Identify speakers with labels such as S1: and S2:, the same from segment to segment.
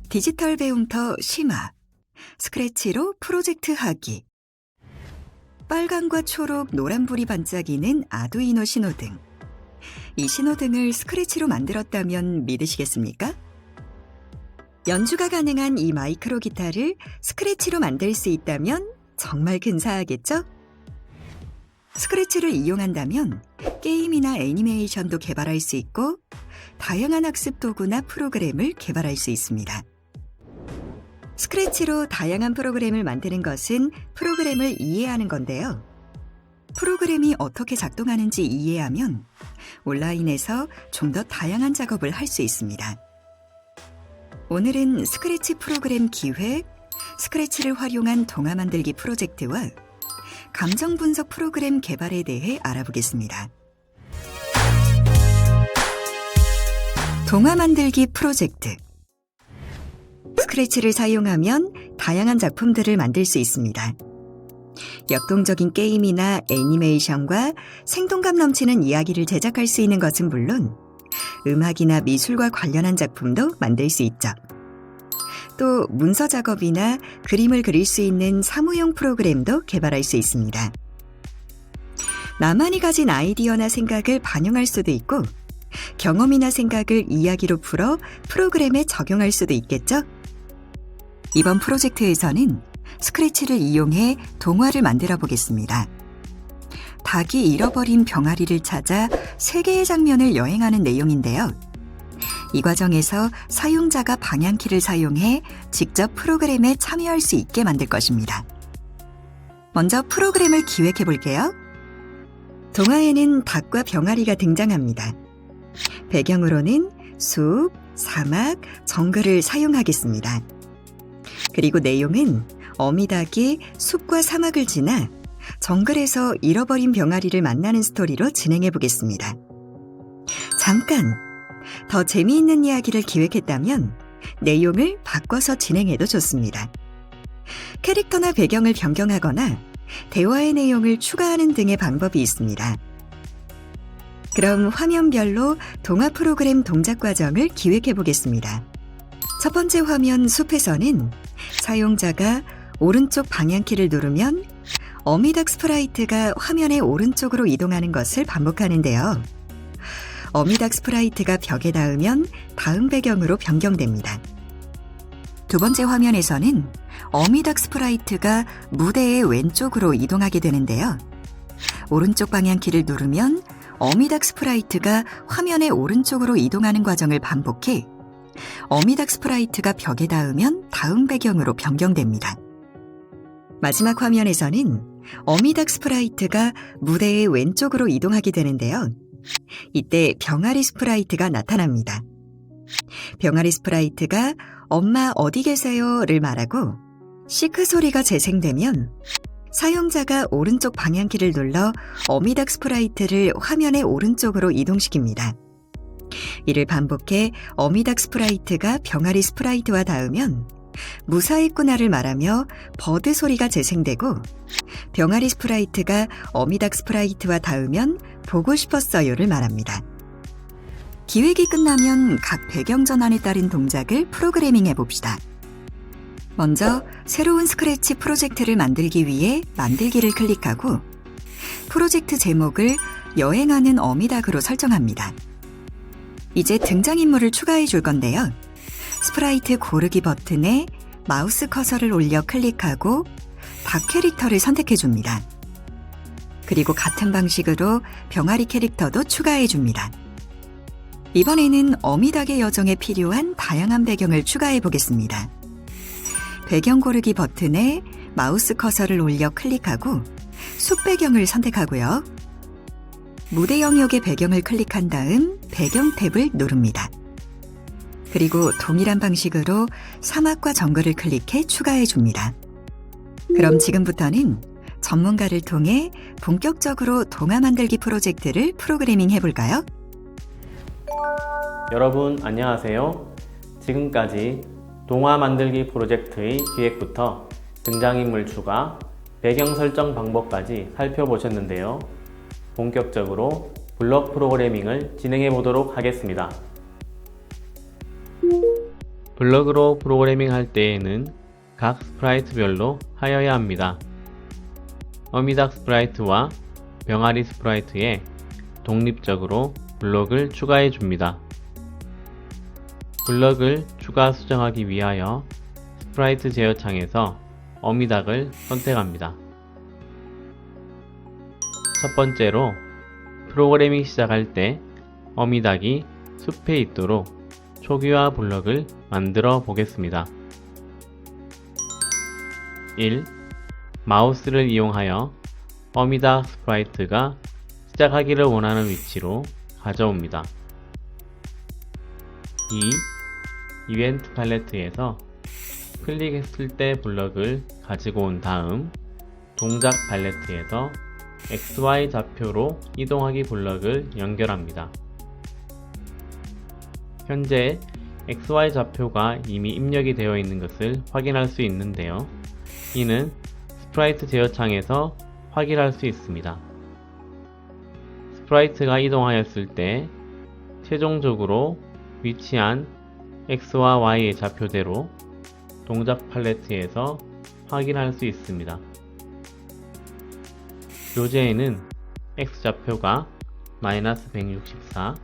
S1: 디지털 배움터 심화, 스크래치로 프로젝트 하기. 빨간과 초록, 노란불이 반짝이는 아두이노 신호등. 이 신호등을 스크래치로 만들었다면 믿으시겠습니까? 연주가 가능한 이 마이크로 기타를 스크래치로 만들 수 있다면 정말 근사하겠죠? 스크래치를 이용한다면 게임이나 애니메이션도 개발할 수 있고 다양한 학습 도구나 프로그램을 개발할 수 있습니다. 스크래치로 다양한 프로그램을 만드는 것은 프로그램을 이해하는 건데요. 프로그램이 어떻게 작동하는지 이해하면 온라인에서 좀 더 다양한 작업을 할 수 있습니다. 오늘은 스크래치 프로그램 기획, 스크래치를 활용한 동화 만들기 프로젝트와 감정 분석 프로그램 개발에 대해 알아보겠습니다. 동화 만들기 프로젝트. 스크래치를 사용하면 다양한 작품들을 만들 수 있습니다. 역동적인 게임이나 애니메이션과 생동감 넘치는 이야기를 제작할 수 있는 것은 물론 음악이나 미술과 관련한 작품도 만들 수 있죠. 또 문서 작업이나 그림을 그릴 수 있는 사무용 프로그램도 개발할 수 있습니다. 나만이 가진 아이디어나 생각을 반영할 수도 있고 경험이나 생각을 이야기로 풀어 프로그램에 적용할 수도 있겠죠? 이번 프로젝트에서는 스크래치를 이용해 동화를 만들어 보겠습니다. 닭이 잃어버린 병아리를 찾아 세계의 장면을 여행하는 내용인데요. 이 과정에서 사용자가 방향키를 사용해 직접 프로그램에 참여할 수 있게 만들 것입니다. 먼저 프로그램을 기획해 볼게요. 동화에는 닭과 병아리가 등장합니다. 배경으로는 숲, 사막, 정글을 사용하겠습니다. 그리고 내용은 어미닭이 숲과 사막을 지나 정글에서 잃어버린 병아리를 만나는 스토리로 진행해 보겠습니다. 잠깐! 더 재미있는 이야기를 기획했다면 내용을 바꿔서 진행해도 좋습니다. 캐릭터나 배경을 변경하거나 대화의 내용을 추가하는 등의 방법이 있습니다. 그럼 화면별로 동화 프로그램 동작 과정을 기획해 보겠습니다. 첫 번째 화면 숲에서는 사용자가 오른쪽 방향키를 누르면 어미닭 스프라이트가 화면의 오른쪽으로 이동하는 것을 반복하는데요. 어미닭 스프라이트가 벽에 닿으면 다음 배경으로 변경됩니다. 두 번째 화면에서는 어미닭 스프라이트가 무대의 왼쪽으로 이동하게 되는데요. 오른쪽 방향키를 누르면 어미닭 스프라이트가 화면의 오른쪽으로 이동하는 과정을 반복해 어미닭 스프라이트가 벽에 닿으면 다음 배경으로 변경됩니다. 마지막 화면에서는 어미닭 스프라이트가 무대의 왼쪽으로 이동하게 되는데요. 이때 병아리 스프라이트가 나타납니다. 병아리 스프라이트가 엄마 어디 계세요?를 말하고 시크 소리가 재생되면 사용자가 오른쪽 방향키를 눌러 어미닭 스프라이트를 화면의 오른쪽으로 이동시킵니다. 이를 반복해 어미닭 스프라이트가 병아리 스프라이트와 닿으면 무사했구나를 말하며 버드 소리가 재생되고 병아리 스프라이트가 어미닭 스프라이트와 닿으면 보고 싶었어요를 말합니다. 기획이 끝나면 각 배경 전환에 따른 동작을 프로그래밍 해봅시다. 먼저 새로운 스크래치 프로젝트를 만들기 위해 만들기를 클릭하고 프로젝트 제목을 여행하는 어미닭으로 설정합니다. 이제 등장인물을 추가해 줄 건데요. 스프라이트 고르기 버튼에 마우스 커서를 올려 클릭하고 닭 캐릭터를 선택해 줍니다. 그리고 같은 방식으로 병아리 캐릭터도 추가해 줍니다. 이번에는 어미닭의 여정에 필요한 다양한 배경을 추가해 보겠습니다. 배경 고르기 버튼에 마우스 커서를 올려 클릭하고 숲 배경을 선택하고요. 무대 영역의 배경을 클릭한 다음 배경 탭을 누릅니다. 그리고 동일한 방식으로 사막과 정글을 클릭해 추가해 줍니다. 그럼 지금부터는 전문가를 통해 본격적으로 동화 만들기 프로젝트를 프로그래밍 해볼까요?
S2: 여러분 안녕하세요. 지금까지 동화 만들기 프로젝트의 기획부터 등장인물 추가, 배경 설정 방법까지 살펴보셨는데요. 본격적으로 블록 프로그래밍을 진행해 보도록 하겠습니다. 블록으로 프로그래밍 할 때에는 각 스프라이트별로 하여야 합니다. 어미닭 스프라이트와 병아리 스프라이트에 독립적으로 블록을 추가해 줍니다. 블록을 추가 수정하기 위하여 스프라이트 제어 창에서 어미닭을 선택합니다. 첫 번째로 프로그래밍 시작할 때 어미닭이 숲에 있도록 초기화 블록을 만들어 보겠습니다. 1. 마우스를 이용하여 어미닭 스프라이트가 시작하기를 원하는 위치로 가져옵니다. 2. 이벤트 팔레트에서 클릭했을 때 블록을 가지고 온 다음 동작 팔레트에서 XY 좌표로 이동하기 블록을 연결합니다. 현재 XY 좌표가 이미 입력이 되어 있는 것을 확인할 수 있는데요. 이는 스프라이트 제어 창에서 확인할 수 있습니다. 스프라이트가 이동하였을 때 최종적으로 위치한 X와 Y의 좌표대로 동작 팔레트에서 확인할 수 있습니다. 교재에는 X 좌표가 -164,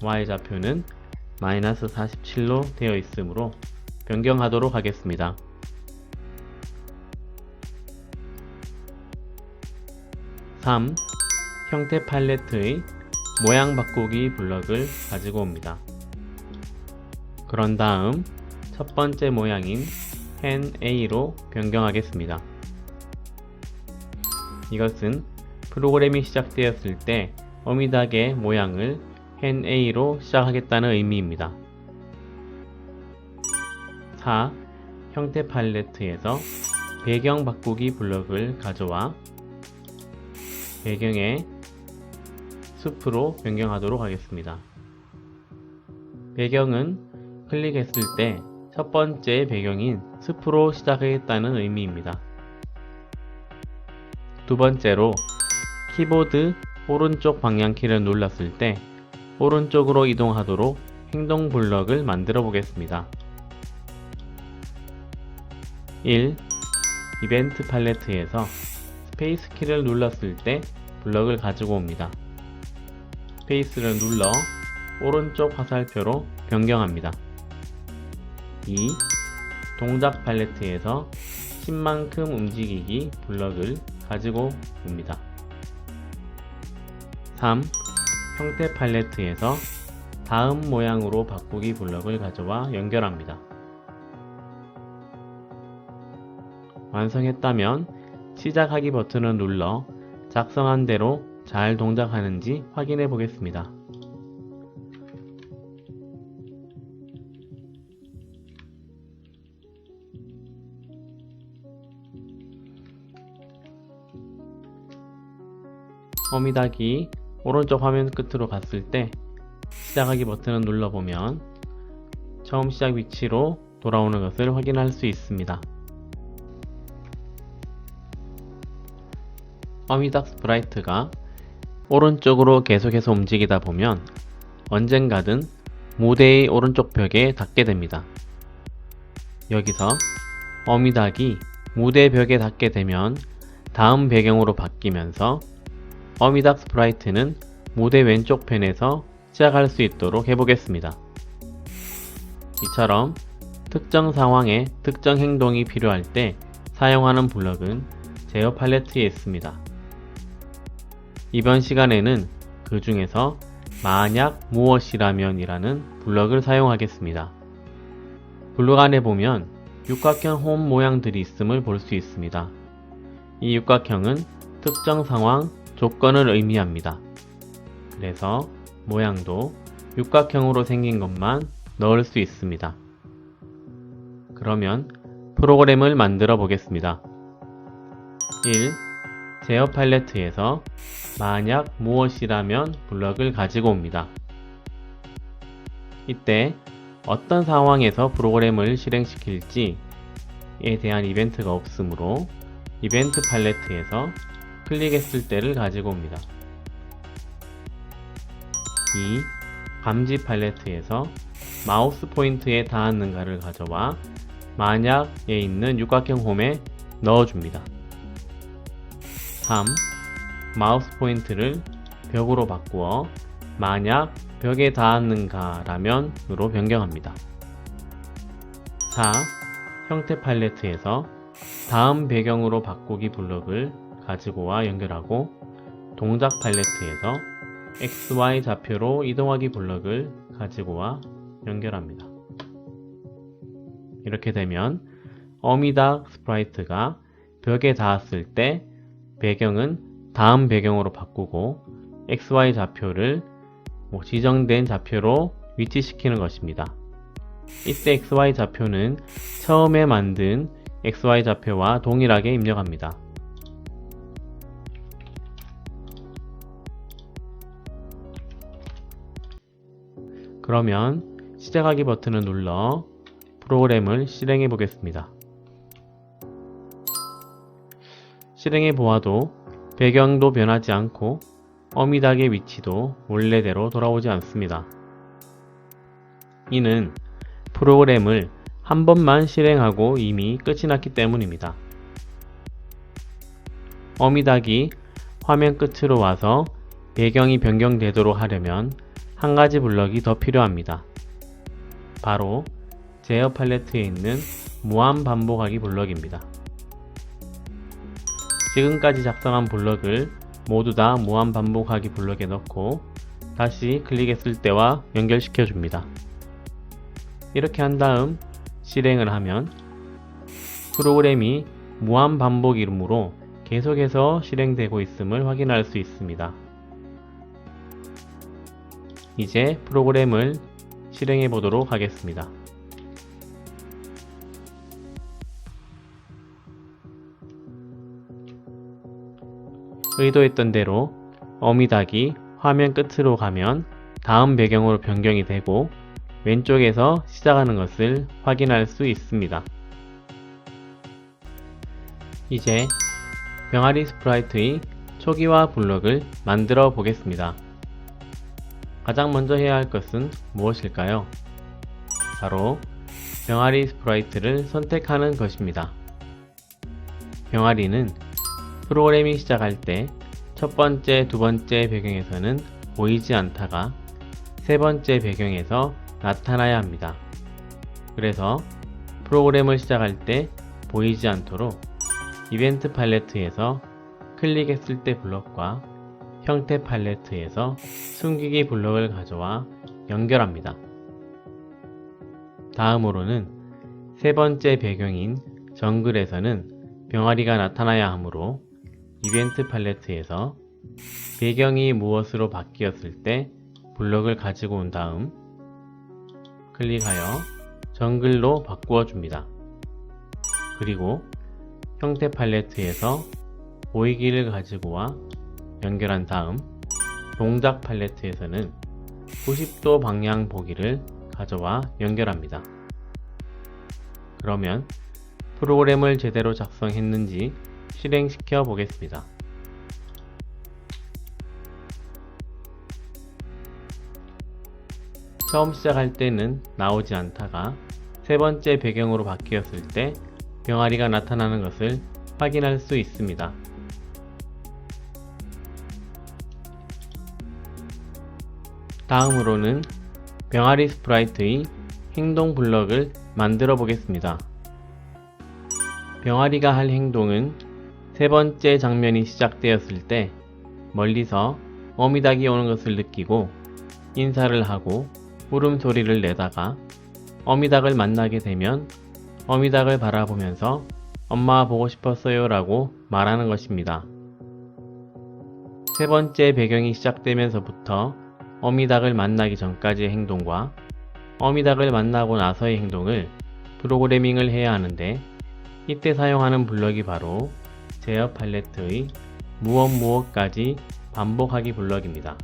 S2: Y 좌표는 -47로 되어 있으므로 변경하도록 하겠습니다. 3. 형태 팔레트의 모양 바꾸기 블록을 가지고 옵니다. 그런 다음 첫 번째 모양인 펜 A로 변경하겠습니다. 이것은 프로그램이 시작되었을 때 어미닭의 모양을 펜 A로 시작하겠다는 의미입니다. 4. 형태 팔레트에서 배경 바꾸기 블록을 가져와 배경에 숲으로 변경하도록 하겠습니다. 배경은 클릭했을 때 첫 번째 배경인 숲으로 시작하겠다는 의미입니다. 두 번째로 키보드 오른쪽 방향키를 눌렀을 때 오른쪽으로 이동하도록 행동 블록을 만들어 보겠습니다. 1. 이벤트 팔레트에서 스페이스 키를 눌렀을 때 블록을 가지고 옵니다. 스페이스를 눌러 오른쪽 화살표로 변경합니다. 2. 동작 팔레트에서 10만큼 움직이기 블록을 가지고 옵니다. 3. 형태 팔레트에서 다음 모양으로 바꾸기 블록을 가져와 연결합니다. 완성했다면 시작하기 버튼을 눌러 작성한 대로 잘 동작하는지 확인해 보겠습니다. 어미닭이 오른쪽 화면 끝으로 갔을 때 시작하기 버튼을 눌러보면 처음 시작 위치로 돌아오는 것을 확인할 수 있습니다. 어미닭 스프라이트가 오른쪽으로 계속해서 움직이다 보면 언젠가든 무대의 오른쪽 벽에 닿게 됩니다. 여기서 어미닭이 무대 벽에 닿게 되면 다음 배경으로 바뀌면서 어미닭 스프라이트는 무대 왼쪽 편에서 시작할 수 있도록 해보겠습니다. 이처럼 특정 상황에 특정 행동이 필요할 때 사용하는 블록은 제어 팔레트에 있습니다. 이번 시간에는 그 중에서 만약 무엇이라면 이라는 블록을 사용하겠습니다. 블록 안에 보면 육각형 홈 모양들이 있음을 볼 수 있습니다. 이 육각형은 특정 상황, 조건을 의미합니다. 그래서 모양도 육각형으로 생긴 것만 넣을 수 있습니다. 그러면 프로그램을 만들어 보겠습니다. 1. 제어 팔레트에서 만약 무엇이라면 블록을 가지고 옵니다. 이때 어떤 상황에서 프로그램을 실행시킬지에 대한 이벤트가 없으므로 이벤트 팔레트에서 클릭했을 때를 가지고 옵니다. 2. 감지 팔레트에서 마우스 포인트에 닿았는가를 가져와 만약에 있는 육각형 홈에 넣어줍니다. 3. 마우스 포인트를 벽으로 바꾸어 만약 벽에 닿았는가 라면으로 변경합니다. 4. 형태 팔레트에서 다음 배경으로 바꾸기 블럭을 가지고 와 연결하고 동작 팔레트에서 XY 좌표로 이동하기 블럭을 가지고 와 연결합니다. 이렇게 되면 어미닭 스프라이트가 벽에 닿았을 때 배경은 다음 배경으로 바꾸고 XY 좌표를 지정된 좌표로 위치시키는 것입니다. 이때 XY 좌표는 처음에 만든 XY 좌표와 동일하게 입력합니다. 그러면 시작하기 버튼을 눌러 프로그램을 실행해 보겠습니다. 실행해 보아도 배경도 변하지 않고 어미닭의 위치도 원래대로 돌아오지 않습니다. 이는 프로그램을 한 번만 실행하고 이미 끝이 났기 때문입니다. 어미닭이 화면 끝으로 와서 배경이 변경되도록 하려면 한 가지 블럭이 더 필요합니다. 바로 제어 팔레트에 있는 무한 반복하기 블럭입니다. 지금까지 작성한 블럭을 모두 다 무한 반복하기 블럭에 넣고 다시 클릭했을 때와 연결시켜 줍니다. 이렇게 한 다음 실행을 하면 프로그램이 무한 반복이므로 계속해서 실행되고 있음을 확인할 수 있습니다. 이제 프로그램을 실행해 보도록 하겠습니다. 의도했던 대로 어미닭이 화면 끝으로 가면 다음 배경으로 변경이 되고 왼쪽에서 시작하는 것을 확인할 수 있습니다. 이제 병아리 스프라이트의 초기화 블럭을 만들어 보겠습니다. 가장 먼저 해야 할 것은 무엇일까요? 바로 병아리 스프라이트를 선택하는 것입니다. 병아리는 프로그램이 시작할 때 첫 번째, 두 번째 배경에서는 보이지 않다가 세 번째 배경에서 나타나야 합니다. 그래서 프로그램을 시작할 때 보이지 않도록 이벤트 팔레트에서 클릭했을 때 블럭과 형태 팔레트에서 숨기기 블럭을 가져와 연결합니다. 다음으로는 세 번째 배경인 정글에서는 병아리가 나타나야 하므로 이벤트 팔레트에서 배경이 무엇으로 바뀌었을 때 블럭을 가지고 온 다음 클릭하여 정글로 바꾸어 줍니다. 그리고 형태 팔레트에서 보이기를 가지고 와 연결한 다음 동작 팔레트에서는 90도 방향 보기를 가져와 연결합니다. 그러면 프로그램을 제대로 작성했는지 실행시켜 보겠습니다. 처음 시작할 때는 나오지 않다가 세 번째 배경으로 바뀌었을 때 병아리가 나타나는 것을 확인할 수 있습니다. 다음으로는 병아리 스프라이트의 행동 블럭을 만들어 보겠습니다. 병아리가 할 행동은 세 번째 장면이 시작되었을 때 멀리서 어미닭이 오는 것을 느끼고 인사를 하고 울음소리를 내다가 어미닭을 만나게 되면 어미닭을 바라보면서 엄마 보고 싶었어요 라고 말하는 것입니다. 세 번째 배경이 시작되면서부터 어미닭을 만나기 전까지의 행동과 어미닭을 만나고 나서의 행동을 프로그래밍을 해야 하는데 이때 사용하는 블럭이 바로 제어 팔레트의 무엇무엇까지 반복하기 블럭입니다.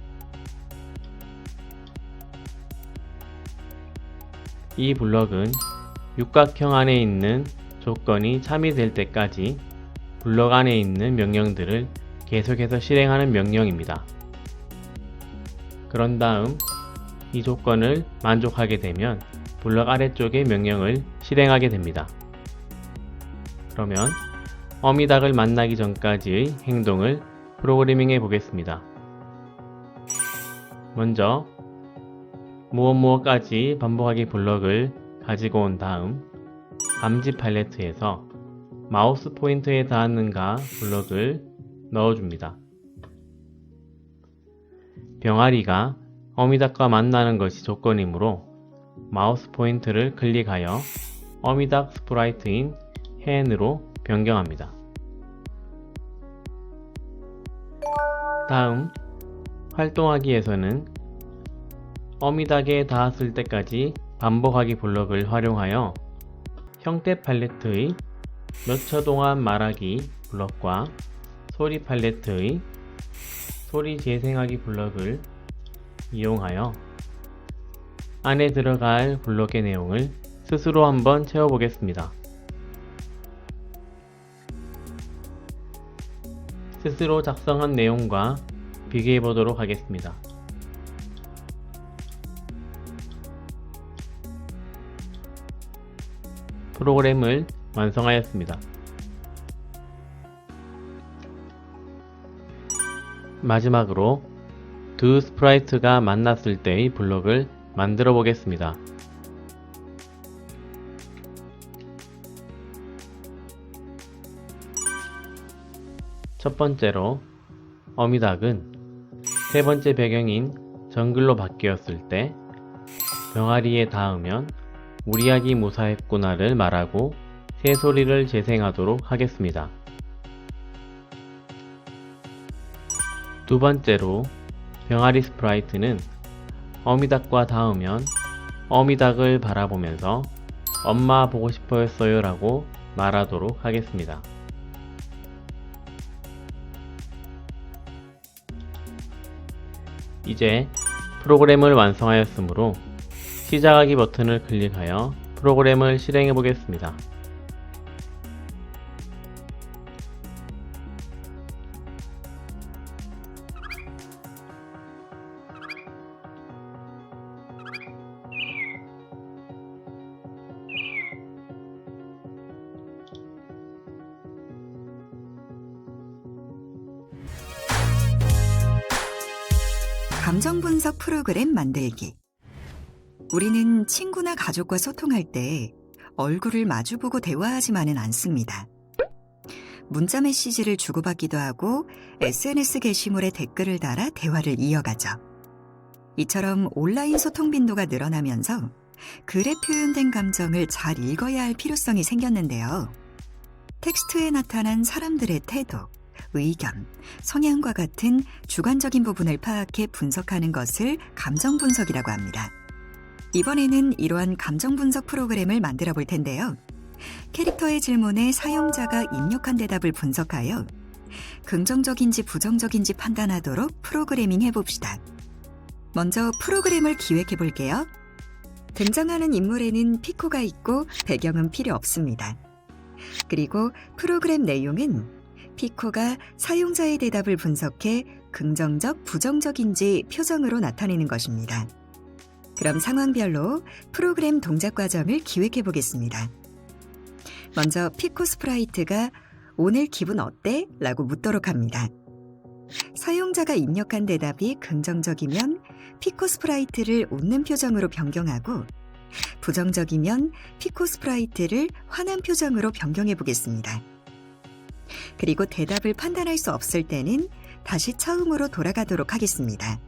S2: 이 블럭은 육각형 안에 있는 조건이 참여될 때까지 블럭 안에 있는 명령들을 계속해서 실행하는 명령입니다. 그런 다음 이 조건을 만족하게 되면 블럭 아래쪽의 명령을 실행하게 됩니다. 그러면 어미닭을 만나기 전까지의 행동을 프로그래밍해 보겠습니다. 먼저 무엇무엇까지 반복하기 블럭을 가지고 온 다음 감지 팔레트에서 마우스 포인터에 닿았는가 블럭을 넣어줍니다. 병아리가 어미닭과 만나는 것이 조건이므로 마우스 포인터를 클릭하여 어미닭 스프라이트인 hen으로 변경합니다. 다음 활동하기에서는 어미닭에 닿았을 때까지 반복하기 블럭을 활용하여 형태 팔레트의 몇 초 동안 말하기 블럭과 소리 팔레트의 소리 재생하기 블럭을 이용하여 안에 들어갈 블럭의 내용을 스스로 한번 채워보겠습니다. 스스로 작성한 내용과 비교해 보도록 하겠습니다. 프로그램을 완성하였습니다. 마지막으로 두 스프라이트가 만났을 때의 블럭을 만들어 보겠습니다. 첫 번째로 어미닭은 세 번째 배경인 정글로 바뀌었을 때 병아리에 닿으면 무리하기 무사했구나를 말하고 새소리를 재생하도록 하겠습니다. 두 번째로 병아리 스프라이트는 어미닭과 닿으면 어미닭을 바라보면서 엄마 보고 싶어했어요 라고 말하도록 하겠습니다. 이제 프로그램을 완성하였으므로 시작하기 버튼을 클릭하여 프로그램을 실행해 보겠습니다.
S1: 감정 분석 프로그램 만들기. 우리는 친구나 가족과 소통할 때 얼굴을 마주보고 대화하지만은 않습니다. 문자 메시지를 주고받기도 하고 SNS 게시물에 댓글을 달아 대화를 이어가죠. 이처럼 온라인 소통 빈도가 늘어나면서 글에 표현된 감정을 잘 읽어야 할 필요성이 생겼는데요. 텍스트에 나타난 사람들의 태도, 의견, 성향과 같은 주관적인 부분을 파악해 분석하는 것을 감정 분석이라고 합니다. 이번에는 이러한 감정 분석 프로그램을 만들어 볼 텐데요. 캐릭터의 질문에 사용자가 입력한 대답을 분석하여 긍정적인지 부정적인지 판단하도록 프로그래밍 해봅시다. 먼저 프로그램을 기획해 볼게요. 등장하는 인물에는 피코가 있고 배경은 필요 없습니다. 그리고 프로그램 내용은 피코가 사용자의 대답을 분석해 긍정적, 부정적인지 표정으로 나타내는 것입니다. 그럼 상황별로 프로그램 동작 과정을 기획해 보겠습니다. 먼저 피코 스프라이트가 오늘 기분 어때? 라고 묻도록 합니다. 사용자가 입력한 대답이 긍정적이면 피코 스프라이트를 웃는 표정으로 변경하고 부정적이면 피코 스프라이트를 화난 표정으로 변경해 보겠습니다. 그리고 대답을 판단할 수 없을 때는 다시 처음으로 돌아가도록 하겠습니다.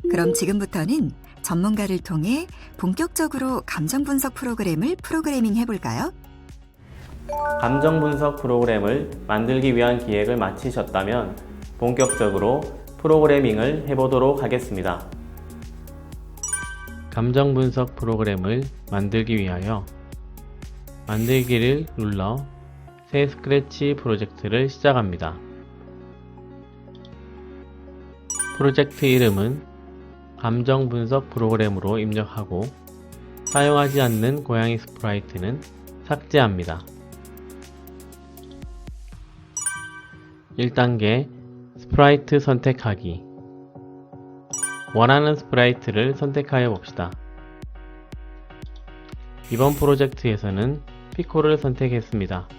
S1: 그럼 지금부터는 전문가를 통해 본격적으로 감정 분석 프로그램을 프로그래밍 해볼까요?
S2: 감정 분석 프로그램을 만들기 위한 기획을 마치셨다면 본격적으로 프로그래밍을 해보도록 하겠습니다. 감정 분석 프로그램을 만들기 위하여 만들기를 눌러 새 스크래치 프로젝트를 시작합니다. 프로젝트 이름은 감정 분석 프로그램으로 입력하고 사용하지 않는 고양이 스프라이트는 삭제합니다. 1단계 스프라이트 선택하기. 원하는 스프라이트를 선택하여 봅시다. 이번 프로젝트에서는 피코를 선택했습니다.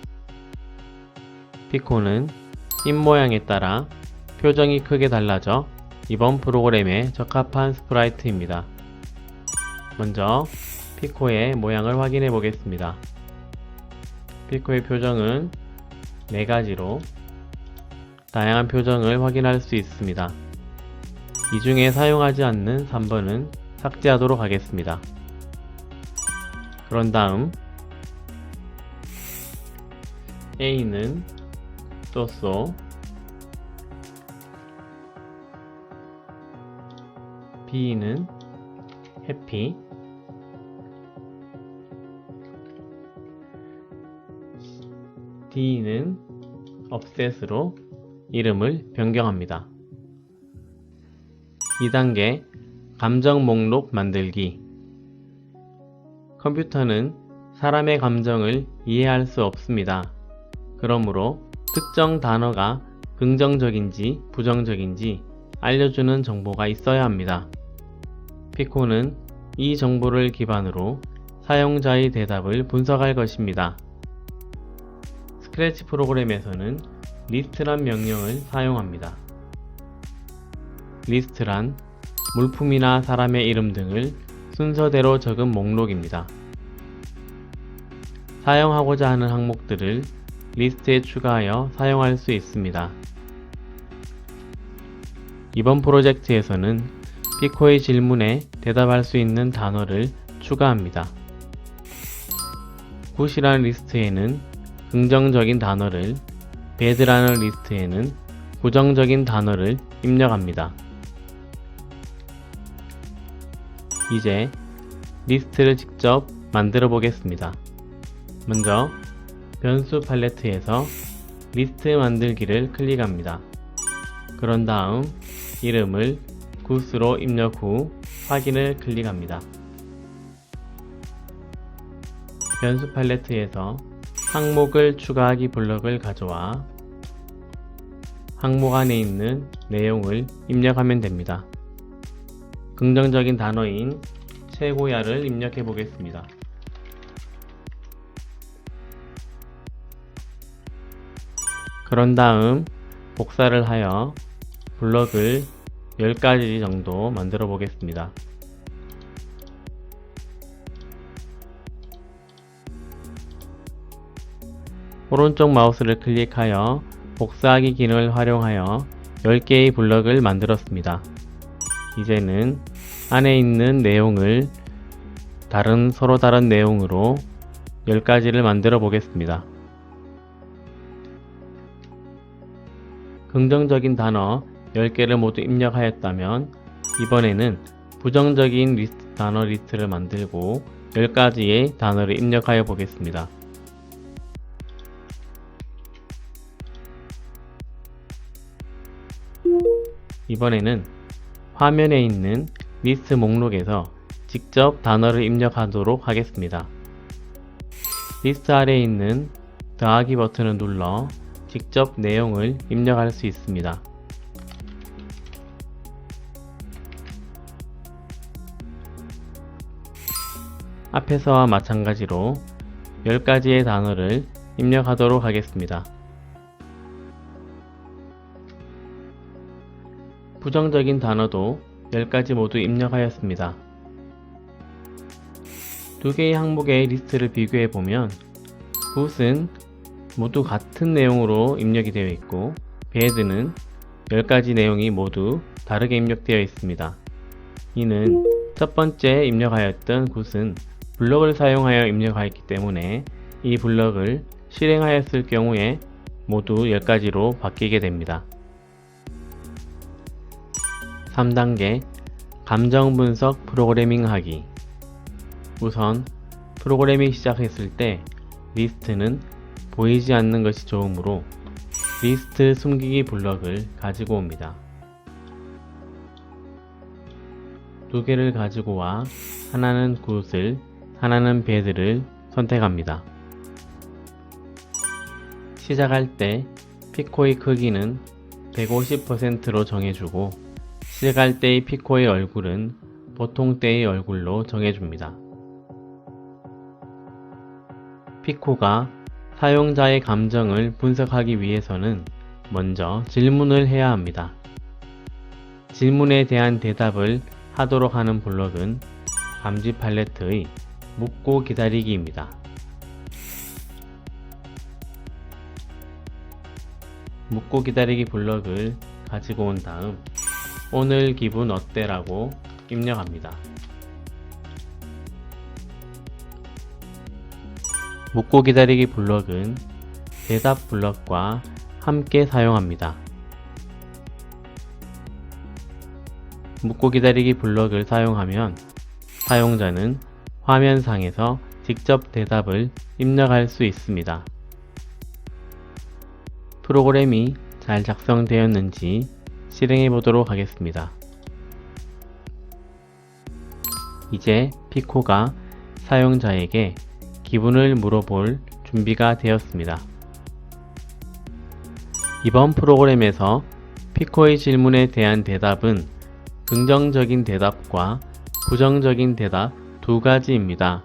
S2: 피코는 입모양에 따라 표정이 크게 달라져 이번 프로그램에 적합한 스프라이트입니다. 먼저 피코의 모양을 확인해 보겠습니다. 피코의 표정은 4가지로 다양한 표정을 확인할 수 있습니다. 이 중에 사용하지 않는 3번은 삭제하도록 하겠습니다. 그런 다음 A는 쏘쏘, B는 해피, D는 업셋으로 이름을 변경합니다. 2단계 감정 목록 만들기. 컴퓨터는 사람의 감정을 이해할 수 없습니다. 그러므로 특정 단어가 긍정적인지 부정적인지 알려주는 정보가 있어야 합니다. 피코는 이 정보를 기반으로 사용자의 대답을 분석할 것입니다. 스크래치 프로그램에서는 리스트란 명령을 사용합니다. 리스트란 물품이나 사람의 이름 등을 순서대로 적은 목록입니다. 사용하고자 하는 항목들을 리스트에 추가하여 사용할 수 있습니다. 이번 프로젝트에서는 피코의 질문에 대답할 수 있는 단어를 추가합니다. 굿이라는 리스트에는 긍정적인 단어를, bad라는 리스트에는 부정적인 단어를 입력합니다. 이제 리스트를 직접 만들어 보겠습니다. 먼저 변수 팔레트에서 리스트 만들기를 클릭합니다. 그런 다음 이름을 굿으로 입력 후 확인을 클릭합니다. 변수 팔레트에서 항목을 추가하기 블럭을 가져와 항목 안에 있는 내용을 입력하면 됩니다. 긍정적인 단어인 최고야를 입력해 보겠습니다. 그런 다음 복사를 하여 블럭을 10가지 정도 만들어 보겠습니다. 오른쪽 마우스를 클릭하여 복사하기 기능을 활용하여 10개의 블럭을 만들었습니다. 이제는 안에 있는 내용을 서로 다른 내용으로 10가지를 만들어 보겠습니다. 긍정적인 단어 10개를 모두 입력하였다면 이번에는 부정적인 단어 리스트를 만들고 10가지의 단어를 입력하여 보겠습니다. 이번에는 화면에 있는 리스트 목록에서 직접 단어를 입력하도록 하겠습니다. 리스트 아래에 있는 더하기 버튼을 눌러 직접 내용을 입력할 수 있습니다. 앞에서와 마찬가지로 10가지의 단어를 입력하도록 하겠습니다. 부정적인 단어도 10가지 모두 입력하였습니다. 두 개의 항목의 리스트를 비교해 보면 굿은 모두 같은 내용으로 입력이 되어 있고 bad는 10가지 내용이 모두 다르게 입력되어 있습니다. 이는 첫 번째 입력하였던 굿은 블럭을 사용하여 입력하였기 때문에 이 블럭을 실행하였을 경우에 모두 10가지로 바뀌게 됩니다. 3단계 감정 분석 프로그래밍 하기. 우선 프로그래밍 시작했을 때 리스트는 보이지 않는 것이 좋으므로 리스트 숨기기 블럭을 가지고 옵니다. 2개를 가지고 와 하나는 굿을 하나는 베드를 선택합니다. 시작할 때 피코의 크기는 150%로 정해주고 시작할 때의 피코의 얼굴은 보통 때의 얼굴로 정해줍니다. 피코가 사용자의 감정을 분석하기 위해서는 먼저 질문을 해야 합니다. 질문에 대한 대답을 하도록 하는 블럭은 감지 팔레트의 묻고 기다리기입니다. 묻고 기다리기 블럭을 가지고 온 다음 오늘 기분 어때라고 입력합니다. 묻고 기다리기 블럭은 대답 블럭과 함께 사용합니다. 묻고 기다리기 블럭을 사용하면 사용자는 화면상에서 직접 대답을 입력할 수 있습니다. 프로그램이 잘 작성되었는지 실행해 보도록 하겠습니다. 이제 피코가 사용자에게 기분을 물어볼 준비가 되었습니다. 이번 프로그램에서 피코의 질문에 대한 대답은 긍정적인 대답과 부정적인 대답 두 가지입니다.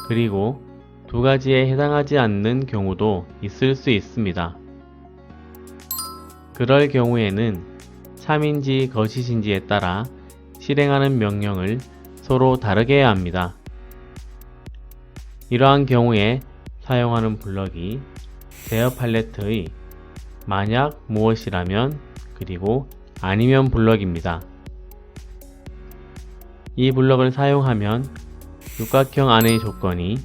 S2: 그리고 두 가지에 해당하지 않는 경우도 있을 수 있습니다. 그럴 경우에는 참인지 거짓인지에 따라 실행하는 명령을 서로 다르게 해야 합니다. 이러한 경우에 사용하는 블럭이 제어 팔레트의 만약 무엇이라면 그리고 아니면 블럭입니다. 이 블럭을 사용하면 육각형 안의 조건이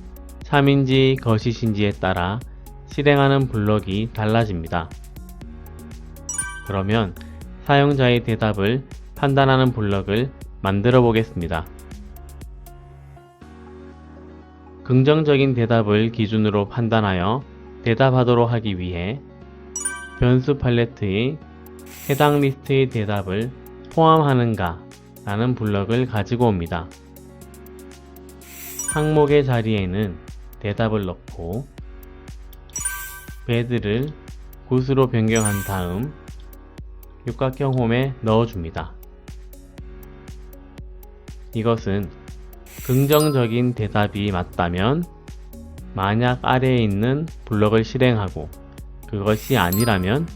S2: 참인지 거짓인지에 따라 실행하는 블럭이 달라집니다. 그러면 사용자의 대답을 판단하는 블럭을 만들어 보겠습니다. 긍정적인 대답을 기준으로 판단하여 대답하도록 하기 위해 변수 팔레트의 해당 리스트의 대답을 포함하는가 라는 블럭을 가지고 옵니다. 항목의 자리에는 대답을 넣고 베드를 굿으로 변경한 다음 육각형 홈에 넣어줍니다. 이것은 긍정적인 대답이 맞다면 만약 아래에 있는 블럭을 실행하고 그것이 아니라면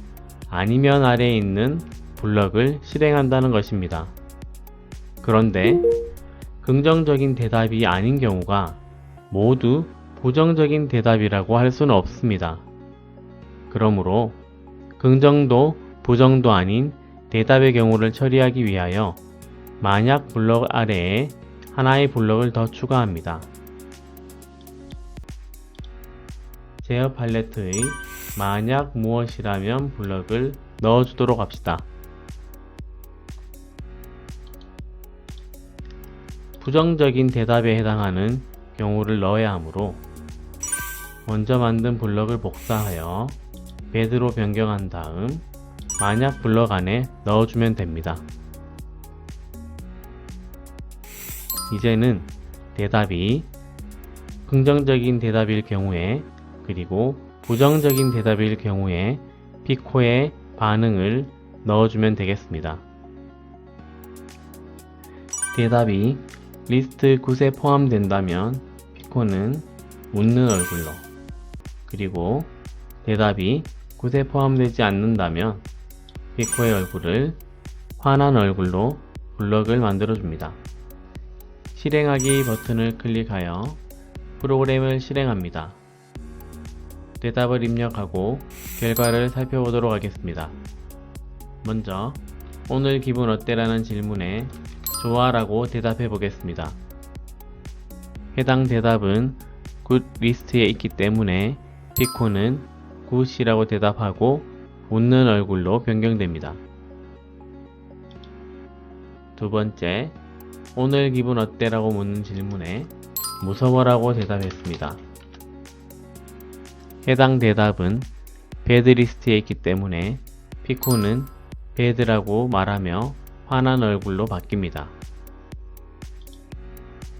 S2: 아니면 아래에 있는 블럭을 실행한다는 것입니다. 그런데 긍정적인 대답이 아닌 경우가 모두 부정적인 대답이라고 할 수는 없습니다. 그러므로 긍정도 부정도 아닌 대답의 경우를 처리하기 위하여 만약 블럭 아래에 하나의 블럭을 더 추가합니다. 제어 팔레트의 만약 무엇이라면 블럭을 넣어주도록 합시다. 부정적인 대답에 해당하는 경우를 넣어야 하므로 먼저 만든 블럭을 복사하여 베드로 변경한 다음 만약 블럭 안에 넣어주면 됩니다. 이제는 대답이 긍정적인 대답일 경우에 그리고 부정적인 대답일 경우에 피코의 반응을 넣어주면 되겠습니다. 대답이 리스트 9에 포함된다면 피코는 웃는 얼굴로, 그리고 대답이 9에 포함되지 않는다면 피코의 얼굴을 화난 얼굴로 블럭을 만들어줍니다. 실행하기 버튼을 클릭하여 프로그램을 실행합니다. 대답을 입력하고 결과를 살펴보도록 하겠습니다. 먼저 오늘 기분 어때라는 질문에 좋아라고 대답해 보겠습니다. 해당 대답은 굿 리스트에 있기 때문에 피코는 굿이라고 대답하고 웃는 얼굴로 변경됩니다. 두 번째, 오늘 기분 어때라고 묻는 질문에 무서워라고 대답했습니다. 해당 대답은 배드 리스트에 있기 때문에 피코는 배드라고 말하며 화난 얼굴로 바뀝니다.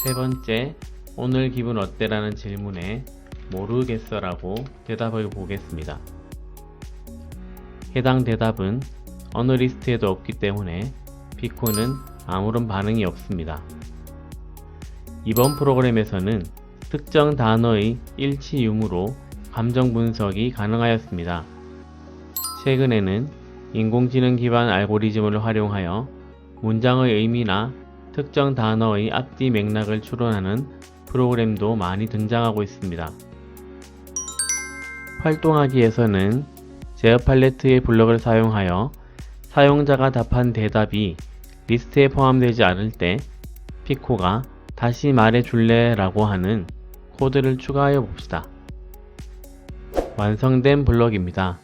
S2: 세 번째, 오늘 기분 어때라는 질문에 모르겠어라고 대답을 보겠습니다. 해당 대답은 어느 리스트에도 없기 때문에 피코는 아무런 반응이 없습니다. 이번 프로그램에서는 특정 단어의 일치 유무로 감정 분석이 가능하였습니다. 최근에는 인공지능 기반 알고리즘을 활용하여 문장의 의미나 특정 단어의 앞뒤 맥락을 추론하는 프로그램도 많이 등장하고 있습니다. 활동하기에서는 제어 팔레트의 블럭을 사용하여 사용자가 답한 대답이 리스트에 포함되지 않을 때 피코가 다시 말해줄래 라고 하는 코드를 추가하여 봅시다. 완성된 블럭입니다.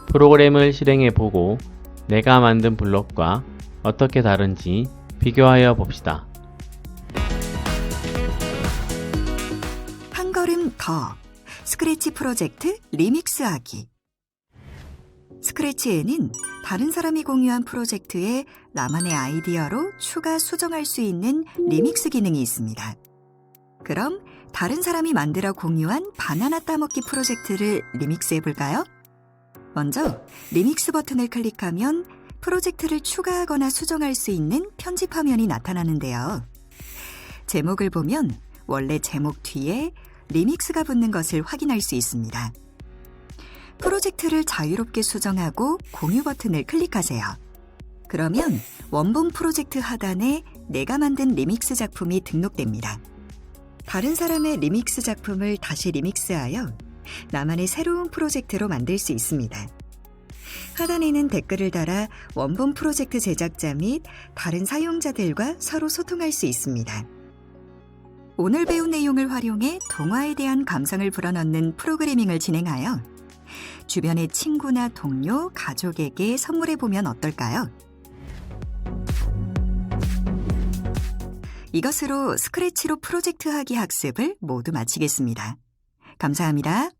S2: 프로그램을 실행해 보고 내가 만든 블럭과 어떻게 다른지 비교하여 봅시다.
S1: 한 걸음 더 스크래치 프로젝트 리믹스하기. 스크래치에는 다른 사람이 공유한 프로젝트에 나만의 아이디어로 추가 수정할 수 있는 리믹스 기능이 있습니다. 그럼 다른 사람이 만들어 공유한 바나나 따먹기 프로젝트를 리믹스해 볼까요? 먼저 리믹스 버튼을 클릭하면 프로젝트를 추가하거나 수정할 수 있는 편집 화면이 나타나는데요. 제목을 보면 원래 제목 뒤에 리믹스가 붙는 것을 확인할 수 있습니다. 프로젝트를 자유롭게 수정하고 공유 버튼을 클릭하세요. 그러면 원본 프로젝트 하단에 내가 만든 리믹스 작품이 등록됩니다. 다른 사람의 리믹스 작품을 다시 리믹스하여 나만의 새로운 프로젝트로 만들 수 있습니다. 하단에는 댓글을 달아 원본 프로젝트 제작자 및 다른 사용자들과 서로 소통할 수 있습니다. 오늘 배운 내용을 활용해 동화에 대한 감상을 불어넣는 프로그래밍을 진행하여 주변의 친구나 동료, 가족에게 선물해 보면 어떨까요? 이것으로 스크래치로 프로젝트 하기 학습을 모두 마치겠습니다. 감사합니다.